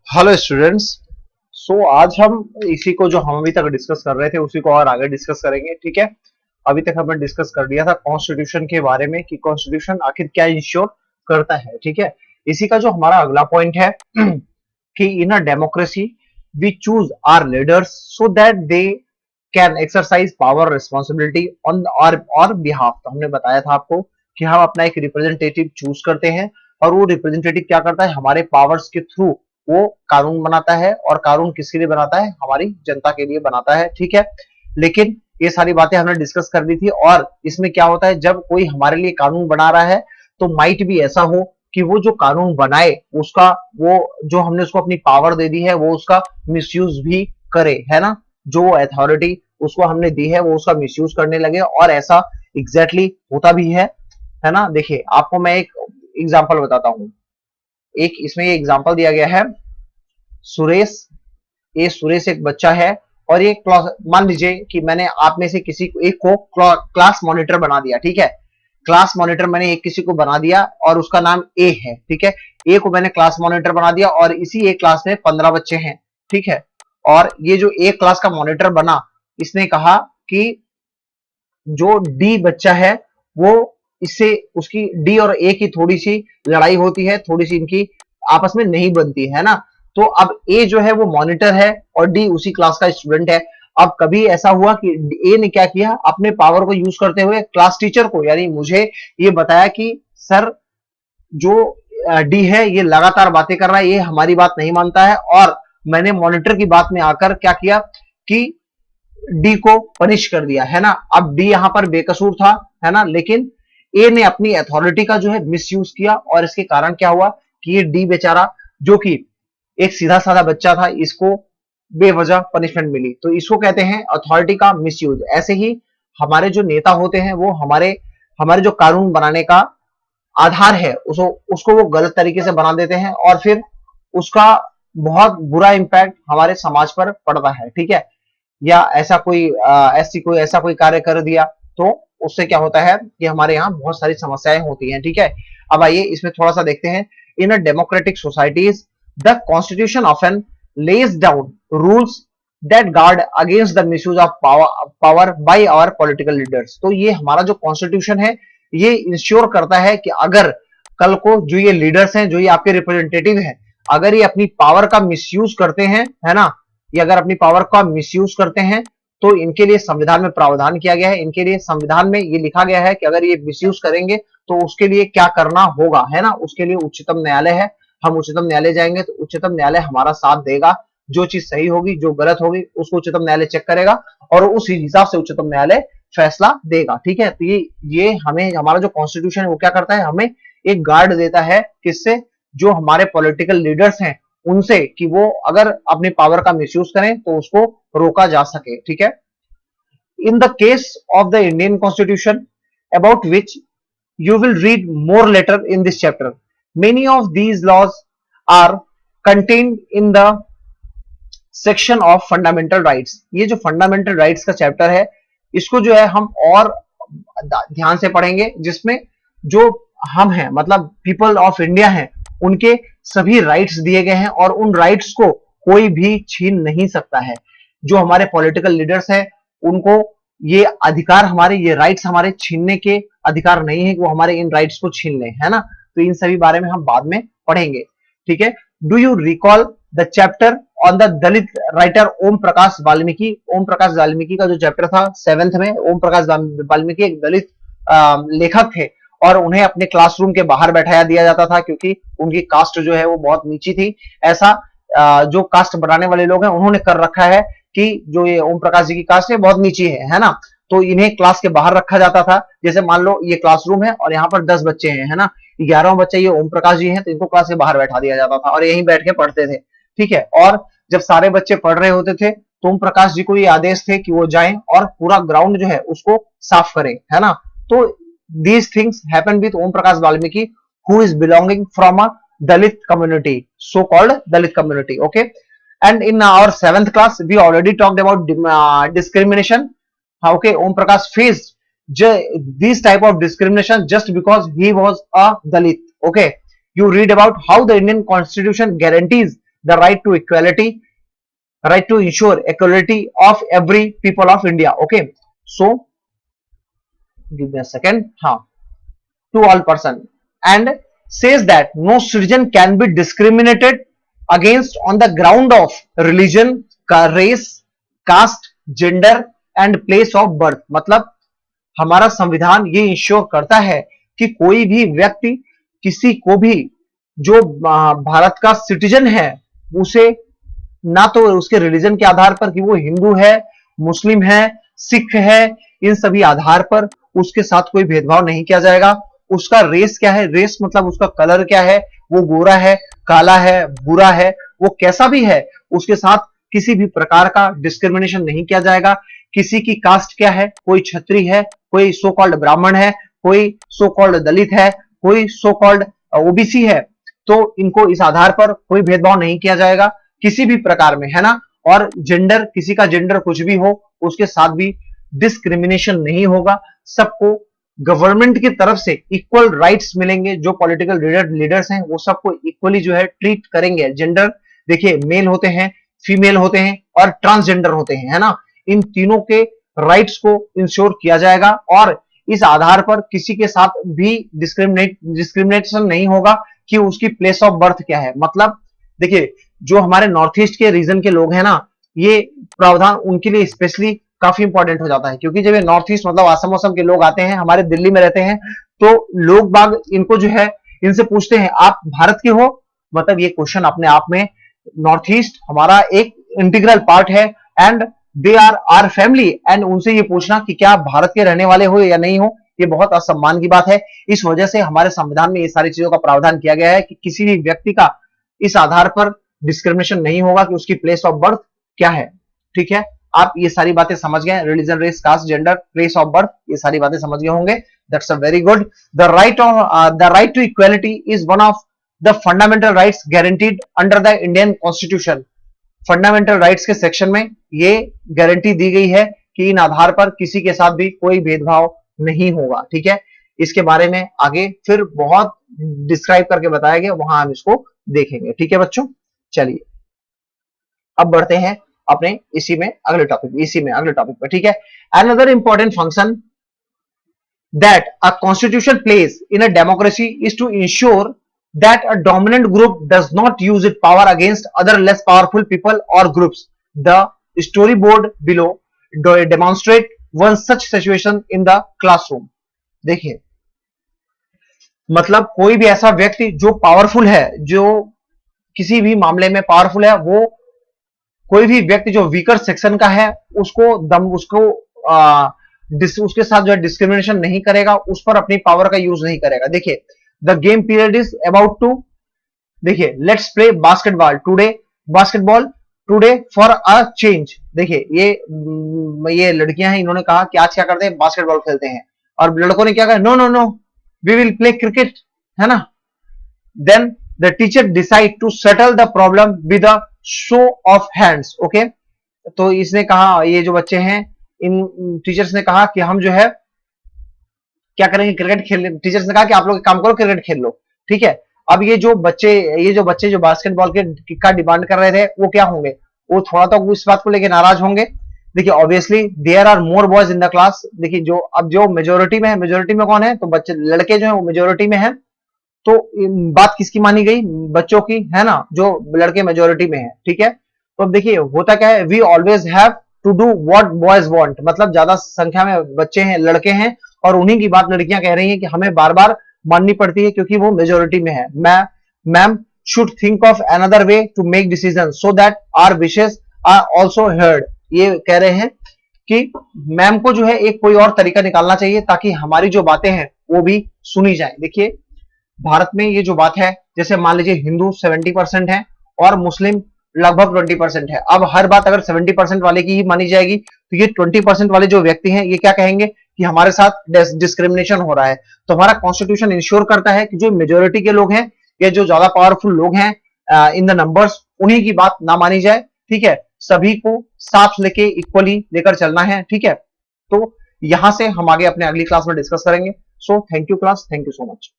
Hello students. आज हम इसी को जो हम अभी तक डिस्कस कर रहे थे उसी को और आगे डिस्कस करेंगे। ठीक है, अभी तक हमने डिस्कस कर लिया था कॉन्स्टिट्यूशन के बारे में कि कॉन्स्टिट्यूशन आखिर क्या इंश्योर करता है। ठीक है, इसी का जो हमारा अगला पॉइंट है कि in a democracy we choose our leaders so that they can exercise power responsibility on our behalf. तो हमने बताया था आपको कि हम अपना एक रिप्रेजेंटेटिव चूज करते हैं और वो रिप्रेजेंटेटिव क्या करता है, हमारे पावर्स के थ्रू वो कानून बनाता है। और कानून किसके लिए बनाता है, हमारी जनता के लिए बनाता है। ठीक है, लेकिन ये सारी बातें हमने डिस्कस कर ली थी। और इसमें क्या होता है, जब कोई हमारे लिए कानून बना रहा है तो माइट भी ऐसा हो कि वो जो कानून बनाए उसका वो जो हमने उसको अपनी पावर दे दी है वो उसका मिसयूज भी करे, है ना। जो अथॉरिटी उसको हमने दी है वो उसका मिसयूज करने लगे, और ऐसा एग्जैक्टली होता भी है ना। देखिए आपको मैं एक एग्जांपल बताता हूं। एक इसमें ये एग्जांपल दिया गया है, सुरेश। ये सुरेश एक बच्चा है और ये मान लीजिए कि मैंने आप में से किसी को एक को क्लास मॉनिटर बना दिया। ठीक है, क्लास मॉनिटर मैंने एक किसी को बना दिया और उसका नाम ए है। ठीक है, ए को मैंने क्लास मॉनिटर बना दिया और इसी एक क्लास में 15 बच्चे हैं। ठीक है, और ये जो ए क्लास का मॉनिटर बना, इसने कहा कि जो डी बच्चा है वो इससे उसकी डी और ए की थोड़ी सी लड़ाई होती है, थोड़ी सी इनकी आपस में नहीं बनती है ना। तो अब ए जो है वो मॉनिटर है और डी उसी क्लास का स्टूडेंट है। अब कभी ऐसा हुआ कि ए ने क्या किया, अपने पावर को यूज करते हुए क्लास टीचर को यानी मुझे ये बताया कि सर जो डी है ये लगातार बातें कर रहा है, ये हमारी बात नहीं मानता है। और मैंने मॉनिटर की बात में आकर क्या किया कि डी को पनिश कर दिया, है ना। अब डी यहां पर बेकसूर था, है ना, लेकिन ए ने अपनी अथॉरिटी का जो है मिसयूज किया और इसके कारण क्या हुआ कि ये डी बेचारा जो कि एक सीधा साधा बच्चा था, इसको बेवजह पनिशमेंट मिली। तो इसको कहते हैं अथॉरिटी का मिसयूज। ऐसे ही हमारे जो नेता होते हैं वो हमारे हमारे जो कानून बनाने का आधार है उसको वो गलत तरीके से बना देते हैं और फिर उसका बहुत बुरा इंपैक्ट हमारे समाज पर पड़ता है। ठीक है, या ऐसा कोई कार्य कर दिया तो उससे क्या होता है कि हमारे यहाँ बहुत सारी समस्याएं होती हैं। ठीक है, अब आइए इसमें थोड़ा सा देखते हैं। In a democratic societies the constitution often lays down rules that guard against the misuse of power by our political leaders. तो ये हमारा जो कॉन्स्टिट्यूशन है ये इंश्योर करता है कि अगर कल को जो ये लीडर्स हैं, जो ये आपके रिप्रेजेंटेटिव हैं, अगर ये अपनी पावर का मिसयूज करते हैं, है ना, ये अगर अपनी पावर का मिसयूज करते हैं तो इनके लिए संविधान में प्रावधान किया गया है। इनके लिए संविधान में ये लिखा गया है कि अगर ये मिसयूज करेंगे तो उसके लिए क्या करना होगा, है ना। उसके लिए उच्चतम न्यायालय है, हम उच्चतम न्यायालय जाएंगे तो उच्चतम न्यायालय हमारा साथ देगा। जो चीज सही होगी, जो गलत होगी, उसको उच्चतम न्यायालय चेक करेगा और उस हिसाब से उच्चतम न्यायालय फैसला देगा। ठीक है, तो ये हमें हमारा जो कॉन्स्टिट्यूशन है वो क्या करता है, हमें एक गार्ड देता है किससे, जो हमारे पॉलिटिकल लीडर्स हैं उनसे, कि वो अगर अपनी पावर का मिसयूज करें तो उसको रोका जा सके। ठीक है, in the case of the Indian constitution about which you will read more later in this chapter, many of these laws are contained in the section of fundamental rights. ये जो फंडामेंटल राइट्स का chapter है इसको जो है हम और ध्यान से पढ़ेंगे, जिसमें जो हम हैं मतलब पीपल ऑफ इंडिया हैं उनके सभी राइट्स दिए गए हैं और उन राइट्स को कोई भी छीन नहीं सकता है। जो हमारे पॉलिटिकल लीडर्स हैं उनको ये अधिकार हमारे, ये राइट्स हमारे छीनने के अधिकार नहीं है कि वो हमारे इन राइट्स को छीन लें, है ना। तो इन सभी बारे में हम बाद में पढ़ेंगे। ठीक है, do you recall the chapter on the Dalit writer Om Prakash Valmiki. Om Prakash Valmiki का जो चैप्टर था 7th में, ओम प्रकाश वाल्मीकि एक दलित लेखक थे और उन्हें अपने क्लासरूम के बाहर बैठाया दिया जाता था क्योंकि उनकी कास्ट जो है वो बहुत नीची थी। ऐसा जो कास्ट बनाने वाले लोग हैं उन्होंने कर रखा है कि जो ये ओम प्रकाश जी की कास्ट है बहुत नीची है ना। तो इन्हें क्लास के बाहर रखा जाता था। जैसे मान लो ये क्लासरूम है और यहाँ पर 10 बच्चे हैं, है ना, 11वां बच्चा ये ओम प्रकाश जी हैं तो इनको क्लास के बाहर बैठा दिया जाता था और यहीं बैठ के पढ़ते थे। ठीक है, और जब सारे बच्चे पढ़ रहे होते थे तो ओम प्रकाश जी को ये आदेश थे कि वो जाएं और पूरा ग्राउंड जो है उसको साफ करें, है ना। तो these things happen with Om Prakash Valmiki, who is belonging from a Dalit community, so called Dalit community. Okay, and in our 7th class we already talked about discrimination. Okay, Om Prakash faced this type of discrimination just because he was a Dalit. Okay, you read about how the Indian constitution guarantees the right to equality, right to ensure equality of every people of India. Okay, so give me a second. To all person, and says that no citizen can be discriminated against on the ground of religion, race, caste, gender and place of birth. मतलब हमारा संविधान ये ensure करता है कि कोई भी व्यक्ति किसी को भी जो भारत का सिटीजन है उसे ना तो उसके रिलीजन के आधार पर कि वो हिंदू है, मुस्लिम है, सिख है, इन सभी आधार पर उसके साथ कोई भेदभाव नहीं किया जाएगा। उसका रेस क्या है, रेस मतलब उसका कलर क्या है, वो गोरा है, काला है, बुरा है, वो कैसा भी है, उसके साथ किसी भी प्रकार का डिस्क्रिमिनेशन नहीं किया जाएगा। किसी की कास्ट क्या है, कोई क्षत्रिय है, कोई सो कॉल्ड ब्राह्मण है, कोई सो कॉल्ड दलित है, कोई सो कॉल्ड ओबीसी है, तो इनको इस आधार पर कोई भेदभाव नहीं किया जाएगा किसी भी प्रकार में, है ना। और जेंडर, किसी का जेंडर कुछ भी हो उसके साथ भी डिस्क्रिमिनेशन नहीं होगा। सबको गवर्नमेंट की तरफ से इक्वल राइट्स मिलेंगे। जो पॉलिटिकल लीडर्स हैं वो सबको इक्वली जो है ट्रीट करेंगे। जेंडर देखिए, मेल होते हैं, फीमेल होते हैं और ट्रांसजेंडर होते हैं, है ना। इन तीनों के राइट्स को इंश्योर किया जाएगा और इस आधार पर किसी के साथ भी डिस्क्रिमिनेशन नहीं होगा कि उसकी प्लेस ऑफ बर्थ क्या है। मतलब देखिए, जो हमारे नॉर्थ ईस्ट के रीजन के लोग हैं ना, ये प्रावधान उनके लिए स्पेशली काफी इंपॉर्टेंट हो जाता है, क्योंकि जब ये नॉर्थ ईस्ट मतलब आसम मौसम के लोग आते हैं, हमारे दिल्ली में रहते हैं, तो लोग बाग इनको जो है इनसे पूछते हैं आप भारत के हो। मतलब ये क्वेश्चन अपने आप में, नॉर्थ ईस्ट हमारा एक इंटीग्रल पार्ट है and they are our family, and उनसे ये पूछना कि क्या आप भारत के रहने वाले हो या नहीं हो, ये बहुत असम्मान की बात है। इस वजह से हमारे संविधान में ये सारी चीजों का प्रावधान किया गया है कि किसी भी व्यक्ति का इस आधार पर डिस्क्रिमिनेशन नहीं होगा कि उसकी प्लेस ऑफ बर्थ क्या है। ठीक है, आप ये सारी बातें समझ गए, religion, race, caste, gender, place of birth, ये सारी बातें समझ गए होंगे। That's a very good. The right to equality is one of the fundamental rights guaranteed under the Indian constitution. Fundamental rights के सेक्शन में ये गारंटी दी गई है कि इन आधार पर किसी के साथ भी कोई भेदभाव नहीं होगा। ठीक है, इसके बारे में आगे फिर बहुत डिस्क्राइब करके बताया गया, वहां हम इसको देखेंगे। ठीक है बच्चों, चलिए अब बढ़ते हैं अपने इसी में अगले टॉपिक पर। ठीक है, another important function that a constitution plays in a democracy is to ensure that a dominant group does not use its power against other less powerful people or groups. The storyboard below demonstrate one such situation in the classroom. देखिए, मतलब कोई भी ऐसा व्यक्ति जो powerful है, जो किसी भी मामले में पावरफुल है, वो कोई भी व्यक्ति जो वीकर सेक्शन का है उसको उसके साथ जो है डिस्क्रिमिनेशन नहीं करेगा, उस पर अपनी पावर का यूज नहीं करेगा। देखिए, the game period is about to, देखिए, let's play basketball today for a change। देखिए, ये लड़कियां हैं, इन्होंने कहा कि आज क्या करते हैं, बास्केटबॉल खेलते हैं, और लड़कों ने क्या कहा, no no no we will play cricket, है ना। Then the teacher decide to settle the problem with a show of hands. Okay, तो इसने कहा, ये जो बच्चे हैं, इन टीचर्स ने कहा कि हम जो है क्या करेंगे, क्रिकेट खेल। टीचर्स ने कहा कि आप लोग काम करो, क्रिकेट खेल लो। ठीक है, अब ये जो बच्चे जो बास्केटबॉल के का डिमांड कर रहे थे, वो क्या होंगे, वो थोड़ा तो इस बात को लेकर नाराज होंगे। देखिए, obviously there are more boys in the class. देखिए, जो मेजोरिटी में है, मेजोरिटी में कौन है, तो बच्चे, लड़के जो है वो मेजोरिटी में है, तो बात किसकी मानी गई, बच्चों की, है ना, जो लड़के मेजोरिटी में है। ठीक है, तो अब देखिए होता क्या है, we always have to do what boys want. मतलब ज्यादा संख्या में बच्चे हैं, लड़के हैं, और उन्हीं की बात लड़कियां कह रही हैं कि हमें बार बार माननी पड़ती है क्योंकि वो मेजोरिटी में है। Ma'am should think of another way to make decision so that our wishes are also heard. ये कह रहे हैं कि मैम को जो है एक कोई और तरीका निकालना चाहिए ताकि हमारी जो बातें हैं वो भी सुनी जाए। देखिए, भारत में ये जो बात है, जैसे मान लीजिए हिंदू 70% है और मुस्लिम लगभग 20% है। अब हर बात अगर 70% वाले की ही मानी जाएगी तो ये 20% वाले जो व्यक्ति हैं, ये क्या कहेंगे कि हमारे साथ डिस्क्रिमिनेशन हो रहा है। तो हमारा कॉन्स्टिट्यूशन इंश्योर करता है कि जो मेजोरिटी के लोग हैं या जो ज्यादा पावरफुल लोग हैं इन द नंबर्स, उन्हीं की बात ना मानी जाए। ठीक है, सभी को साथ लेके इक्वली लेकर चलना है। ठीक है, तो यहां से हम आगे अपने अगली क्लास में डिस्कस करेंगे। So thank you class, thank you so much.